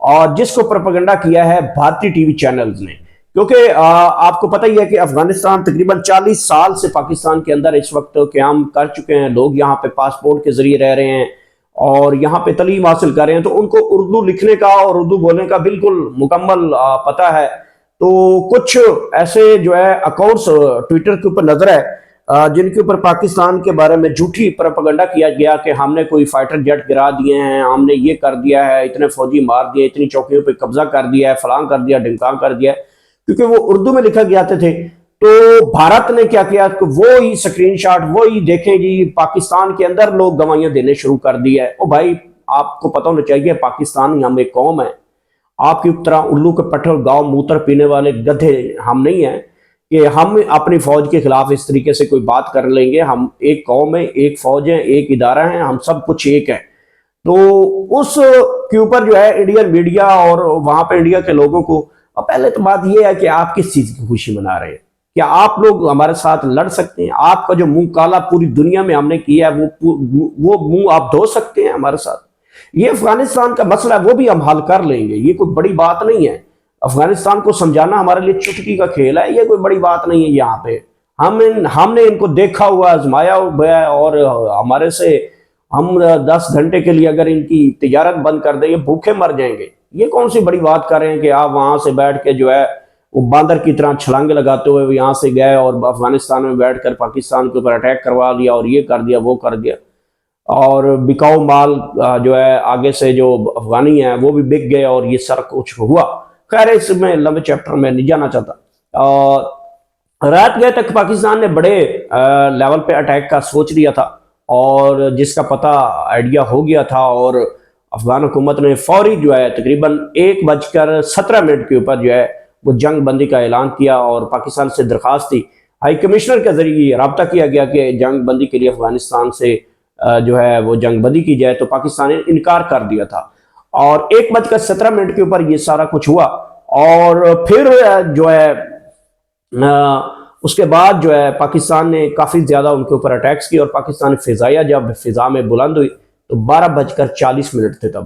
اور جس کو پروپیگنڈا کیا ہے بھارتی ٹی وی چینلز نے، کیونکہ آپ کو پتہ ہی ہے کہ افغانستان تقریباً 40 سال سے پاکستان کے اندر اس وقت قیام کر چکے ہیں، لوگ یہاں پہ پاسپورٹ کے ذریعے رہ رہے ہیں اور یہاں پہ تعلیم حاصل کر رہے ہیں، تو ان کو اردو لکھنے کا اور اردو بولنے کا بالکل مکمل پتہ ہے۔ تو کچھ ایسے جو ہے اکاؤنٹس ٹویٹر کے اوپر نظر ہے جن کے اوپر پاکستان کے بارے میں جھوٹی پروپیگنڈا کیا گیا کہ ہم نے کوئی فائٹر جیٹ گرا دیے ہیں، ہم نے یہ کر دیا ہے، اتنے فوجی مار دیے، اتنی چوکیوں پہ قبضہ کر دیا ہے، فلاں کر دیا، ڈھمکاں کر دیا ہے، کیونکہ وہ اردو میں لکھا گیا تھے۔ تو بھارت نے کیا کیا کہ وہی سکرین شاٹ، وہی دیکھیں جی پاکستان کے اندر لوگ گواہیاں دینے شروع کر دی ہے۔ او بھائی آپ کو پتہ ہونا چاہیے پاکستان ہم ایک قوم ہے، آپ کی طرح الو کے پٹھل گاؤں موتر پینے والے گدھے ہم نہیں ہیں کہ ہم اپنی فوج کے خلاف اس طریقے سے کوئی بات کر لیں گے۔ ہم ایک قوم ہے، ایک فوج ہے، ایک ادارہ ہے، ہم سب کچھ ایک ہے۔ تو اس کے اوپر جو ہے انڈین میڈیا اور وہاں پہ انڈیا کے لوگوں کو، پہلے تو بات یہ ہے کہ آپ کس چیز کی خوشی منا رہے ہیں؟ کیا آپ لوگ ہمارے ساتھ لڑ سکتے ہیں؟ آپ کا جو منہ کالا پوری دنیا میں ہم نے کیا ہے وہ منہ آپ دھو سکتے ہیں ہمارے ساتھ؟ یہ افغانستان کا مسئلہ ہے، وہ بھی ہم حل کر لیں گے، یہ کوئی بڑی بات نہیں ہے۔ افغانستان کو سمجھانا ہمارے لیے چٹکی کا کھیل ہے، یہ کوئی بڑی بات نہیں ہے۔ یہاں پہ ہم نے ان کو دیکھا ہوا، آزمایا ہوا ہے، اور ہمارے سے ہم 10 گھنٹے کے لیے اگر ان کی تجارت بند کر دیں یہ بھوکے مر جائیں گے۔ یہ کون سی بڑی بات کر رہے ہیں کہ آپ وہاں سے بیٹھ کے جو ہے وہ باندر کی طرح چھلانگے لگاتے ہوئے یہاں سے گئے اور افغانستان میں بیٹھ کر پاکستان کے اوپر اٹیک کروا دیا اور یہ کر دیا وہ کر دیا، اور بکاؤ مال جو ہے آگے سے جو افغانی ہیں وہ بھی بک گئے اور یہ سر کچھ ہوا۔ خیر اس میں لمبے چیپٹر میں نہیں جانا چاہتا۔ رات گئے تک پاکستان نے بڑے لیول پہ اٹیک کا سوچ لیا تھا اور جس کا پتہ آئیڈیا ہو گیا تھا، اور افغان حکومت نے فوری جو ہے تقریباً 1:17 کے اوپر جو ہے وہ جنگ بندی کا اعلان کیا، اور پاکستان سے درخواست تھی، ہائی کمشنر کے ذریعے رابطہ کیا گیا کہ جنگ بندی کے لیے افغانستان سے جو ہے وہ جنگ بندی کی جائے، تو پاکستان نے انکار کر دیا تھا، اور 1:17 کے اوپر یہ سارا کچھ ہوا۔ اور پھر جو ہے اس کے بعد جو ہے پاکستان نے کافی زیادہ ان کے اوپر اٹیکس کی، اور پاکستان فضائیہ جب فضا میں بلند ہوئی تو 12:40 تھے تب،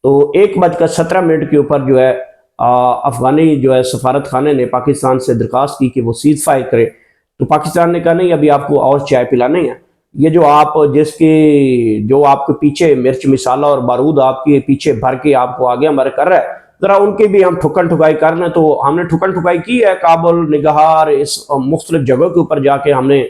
تو 1:17 کے اوپر جو ہے افغانی جو ہے سفارت خانے نے پاکستان سے درخواست کی کہ وہ سیز فائر کرے، تو پاکستان نے کہا نہیں ابھی آپ کو اور چائے پلانے ہیں، یہ جو آپ جو آپ کے پیچھے مرچ مسالہ اور بارود آپ کے پیچھے بھر کے آپ کو آگے ہمارے کر رہا ہے، ذرا ان کی بھی ہم ٹھکن ٹھکائی کر لیں۔ تو ہم نے ٹھکن ٹھکائی کی ہے، کابل، نگہار، اس مختلف جگہوں کے اوپر جا کے ہم نے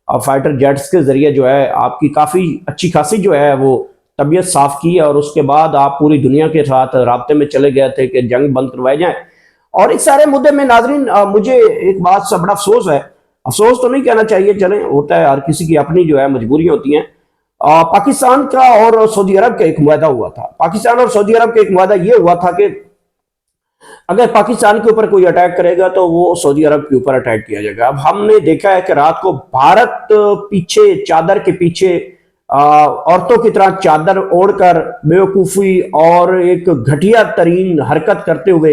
فائٹر جیٹس کے ذریعے جو ہے آپ کی کافی اچھی خاصی جو ہے وہ طبیعت صاف کی ہے، اور اس کے بعد آپ پوری دنیا کے ساتھ رابطے میں چلے گئے تھے کہ جنگ بند کروائے جائیں۔ اور اس سارے مدے میں ناظرین مجھے ایک بات سے بڑا افسوس ہے، افسوس تو نہیں کہنا چاہیے، چلیں ہوتا ہے، ہر کسی کی اپنی جو ہے مجبوریاں ہوتی ہیں۔ پاکستان کا اور سعودی عرب کا ایک معاہدہ ہوا تھا، پاکستان اور سعودی عرب کا ایک معاہدہ یہ ہوا تھا کہ اگر پاکستان کے اوپر کوئی اٹیک کرے گا تو وہ سعودی عرب کے اوپر اٹیک کیا جائے گا۔ اب ہم نے دیکھا ہے کہ رات کو بھارت پیچھے چادر کے پیچھے عورتوں کی طرح چادر اوڑھ کر بیوقوفی اور ایک گھٹیا ترین حرکت کرتے ہوئے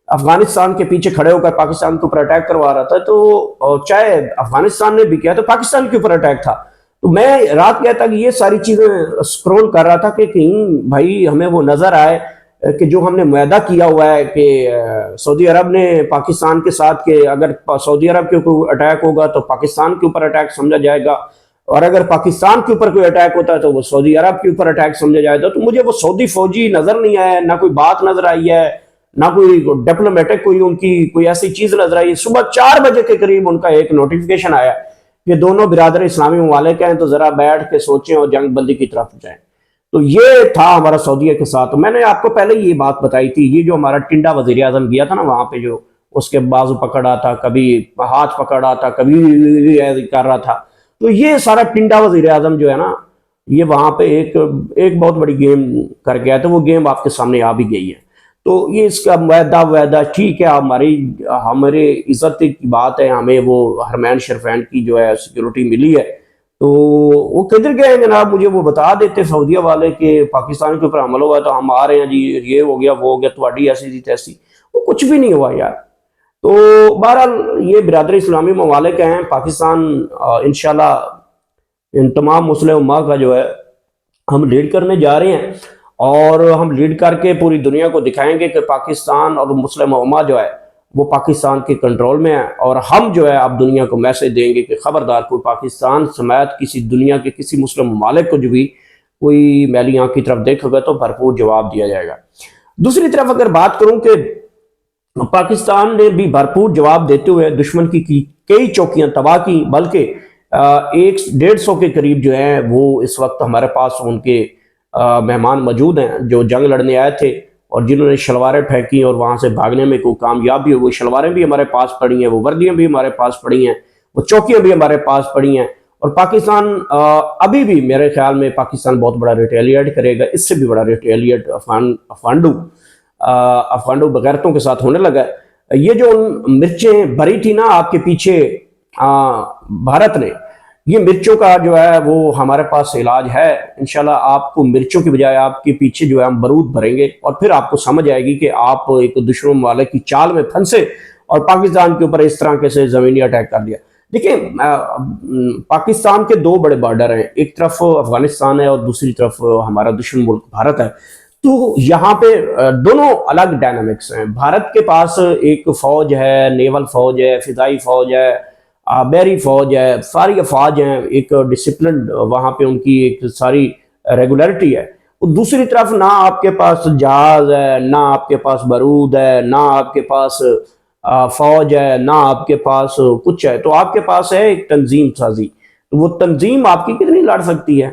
افغانستان کے پیچھے کھڑے ہو کر پاکستان کے اوپر اٹیک کروا رہا تھا۔ تو چاہے افغانستان نے بھی کیا تو پاکستان کے اوپر اٹیک تھا، تو میں رات گیا تک یہ ساری چیزیں سکرول کر رہا تھا کہ کہیں بھائی ہمیں وہ نظر آئے کہ جو ہم نے معاہدہ کیا ہوا ہے کہ سعودی عرب نے پاکستان کے ساتھ کہ اگر سعودی عرب کے اوپر اٹیک ہوگا تو پاکستان کے اوپر اٹیک سمجھا جائے گا، اور اگر پاکستان کے اوپر کوئی اٹیک ہوتا ہے تو وہ سعودی عرب کے اوپر اٹیک سمجھا جائے گا۔ تو مجھے وہ سعودی فوجی نظر نہیں آیا، نہ کوئی بات نظر آئی ہے، نہ کوئی ڈپلومیٹک کوئی ان کی کوئی ایسی چیز نظر آئی۔ صبح 4 بجے کے قریب ان کا ایک نوٹیفیکیشن آیا کہ دونوں برادر اسلامی ممالک ہیں تو ذرا بیٹھ کے سوچیں اور جنگ بندی کی طرف جائیں۔ تو یہ تھا ہمارا سعودیہ کے ساتھ۔ میں نے آپ کو پہلے یہ بات بتائی تھی، یہ جو ہمارا ٹنڈا وزیر اعظم گیا تھا نا وہاں پہ، جو اس کے بازو پکڑا تھا، کبھی ہاتھ پکڑا تھا، کبھی کر رہا تھا، تو یہ سارا ٹنڈا وزیر اعظم جو ہے نا یہ وہاں پہ ایک بہت بڑی گیم کر گیا، تو وہ گیم آپ کے سامنے آ بھی گئی ہے۔ تو یہ اس کا معاہدہ ٹھیک ہے، ہمارے عزت کی بات ہے، ہمیں وہ حرمین شریفین کی جو ہے سیکیورٹی ملی ہے، تو وہ کدھر گئے جناب؟ مجھے وہ بتا دیتے سعودیہ والے کہ پاکستان کے اوپر حملہ ہوا تو ہم آ رہے ہیں جی، یہ ہو گیا وہ ہو گیا، تہاڈی ایسی تھی تیسی، وہ کچھ بھی نہیں ہوا یار۔ تو بہرحال یہ برادری اسلامی ممالک ہیں، پاکستان انشاءاللہ ان تمام مسلم امہ کا جو ہے ہم لیڈ کرنے جا رہے ہیں، اور ہم لیڈ کر کے پوری دنیا کو دکھائیں گے کہ پاکستان اور مسلم امہ جو ہے وہ پاکستان کے کنٹرول میں ہے، اور ہم جو ہے اب دنیا کو میسج دیں گے کہ خبردار کوئی پاکستان سمیت کسی دنیا کے کسی مسلم ممالک کو جو بھی کوئی میلی آنکھ کی طرف دیکھے گا تو بھرپور جواب دیا جائے گا۔ دوسری طرف اگر بات کروں کہ پاکستان نے بھی بھرپور جواب دیتے ہوئے دشمن کی کئی چوکیاں تباہ کی، بلکہ 150 کے قریب جو ہیں وہ اس وقت ہمارے پاس ان کے مہمان موجود ہیں جو جنگ لڑنے آئے تھے اور جنہوں نے شلواریں پھینکی اور وہاں سے بھاگنے میں کوئی کامیاب بھی ہوئی۔ شلواریں بھی ہمارے پاس پڑی ہیں، وہ وردیاں بھی ہمارے پاس پڑی ہیں، وہ چوکیاں بھی ہمارے پاس پڑی ہیں، اور پاکستان ابھی بھی میرے خیال میں پاکستان بہت بڑا ریٹیلیٹ کرے گا، اس سے بھی بڑا ریٹیلیٹ افغانڈو بغیرتوں کے ساتھ ہونے لگا ہے۔ یہ جو مرچیں بھری تھی نا آپ کے پیچھے بھارت نے، یہ مرچوں کا جو ہے وہ ہمارے پاس علاج ہے۔ انشاءاللہ آپ کو مرچوں کی بجائے آپ کے پیچھے جو ہے ہم بارود بھریں گے، اور پھر آپ کو سمجھ آئے گی کہ آپ ایک دشمن ممالک کی چال میں پھنسے اور پاکستان کے اوپر اس طرح کے سے زمینی اٹیک کر دیا۔ دیکھیں پاکستان کے دو بڑے بارڈر ہیں، ایک طرف افغانستان ہے اور دوسری طرف ہمارا دشمن ملک بھارت ہے۔ تو یہاں پہ دونوں الگ ڈائنامکس ہیں۔ بھارت کے پاس ایک فوج ہے، نیول فوج ہے، فضائی فوج ہے، بحری فوج ہے، ساری افواج ہیں، ایک ڈسپلن وہاں پہ ان کی ایک ساری ریگولیرٹی ہے۔ دوسری طرف نہ آپ کے پاس جہاز ہے، نہ آپ کے پاس بارود ہے، نہ آپ کے پاس فوج ہے، نہ آپ کے پاس کچھ ہے۔ تو آپ کے پاس ہے ایک تنظیم سازی، وہ تنظیم آپ کی کتنی لڑ سکتی ہے؟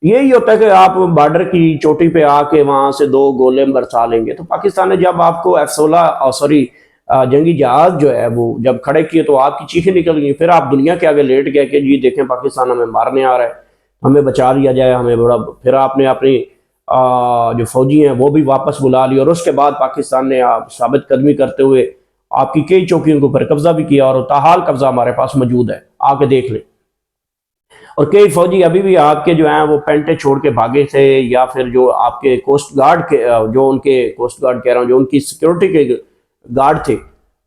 یہی ہوتا ہے کہ آپ بارڈر کی چوٹی پہ آ کے وہاں سے 2 گولے برسا لیں گے۔ تو پاکستان نے جب آپ کو F-16 جنگی جہاز جو ہے وہ جب کھڑے کیے تو آپ کی چیخیں نکل گئی، پھر آپ دنیا کے آگے لیٹ گئے کہ جی دیکھیں پاکستان ہمیں مارنے آ رہا ہے، ہمیں بچا لیا جائے، ہمیں بڑا۔ پھر آپ نے اپنی جو فوجی ہیں وہ بھی واپس بلا لی، اور اس کے بعد پاکستان نے ثابت قدمی کرتے ہوئے آپ کی کئی چوکیوں کے اوپر قبضہ بھی کیا، اور تاحال قبضہ ہمارے پاس موجود ہے، آ کے دیکھ لیں۔ اور کئی فوجی ابھی بھی آپ کے جو ہیں وہ پینٹیں چھوڑ کے بھاگے تھے، یا پھر جو آپ کے کوسٹ گارڈ کے جو ان کے کوسٹ گارڈ کہہ رہا ہوں جو ان کی سیکیورٹی کے گارڈ تھے،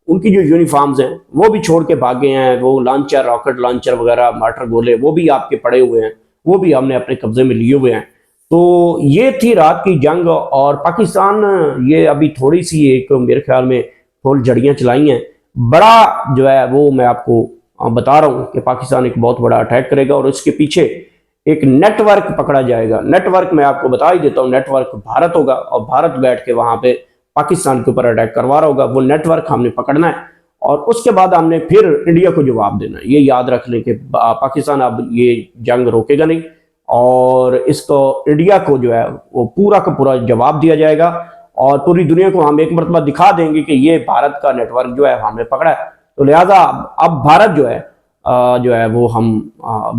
ان کی جو یونیفارمز ہیں وہ بھی چھوڑ کے بھاگے ہیں۔ وہ لانچر، راکٹ لانچر وغیرہ، مارٹر گولے وہ بھی آپ کے پڑے ہوئے ہیں، وہ بھی ہم نے اپنے قبضے میں لیے ہوئے ہیں۔ تو یہ تھی رات کی جنگ، اور پاکستان یہ ابھی تھوڑی سی ایک میرے خیال میں پھول جھڑیاں چلائی ہیں۔ بڑا جو ہے وہ میں آپ کو بتا رہا ہوں کہ پاکستان ایک بہت بڑا اٹیک کرے گا، اور اس کے پیچھے ایک نیٹ ورک پکڑا جائے گا۔ نیٹ ورک میں آپ کو بتا ہی دیتا ہوں، نیٹ ورک بھارت ہوگا، اور بھارت بیٹھ کے وہاں پہ پاکستان کے اوپر اٹیک کروا رہا ہوگا۔ وہ نیٹ ورک ہم نے پکڑنا ہے، اور اس کے بعد ہم نے پھر انڈیا کو جواب دینا ہے۔ یہ یاد رکھ لیں کہ پاکستان اب یہ جنگ روکے گا نہیں، اور اس کو انڈیا کو جو ہے وہ پورا کا پورا جواب دیا جائے گا، اور پوری دنیا کو ہم ایک مرتبہ دکھا دیں گے کہ یہ بھارت کا نیٹ ورک جو ہے ہم نے پکڑا ہے۔ تو لہٰذا اب بھارت جو ہے وہ ہم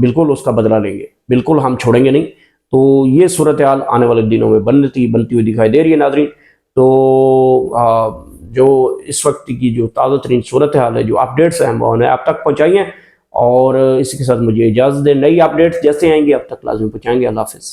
بالکل اس کا بدلہ لیں گے، بالکل ہم چھوڑیں گے نہیں۔ تو یہ صورتحال آنے والے دنوں میں بنتی ہوئی دکھائی دے رہی ہے ناظرین۔ تو جو اس وقت کی جو تازہ ترین صورتحال ہے، جو اپڈیٹس ہیں وہ آپ تک پہنچائی ہیں، اور اسی کے ساتھ مجھے اجازت دیں، نئی اپڈیٹس جیسے آئیں گے اب تک لازمی پہنچائیں گے۔ اللہ حافظ۔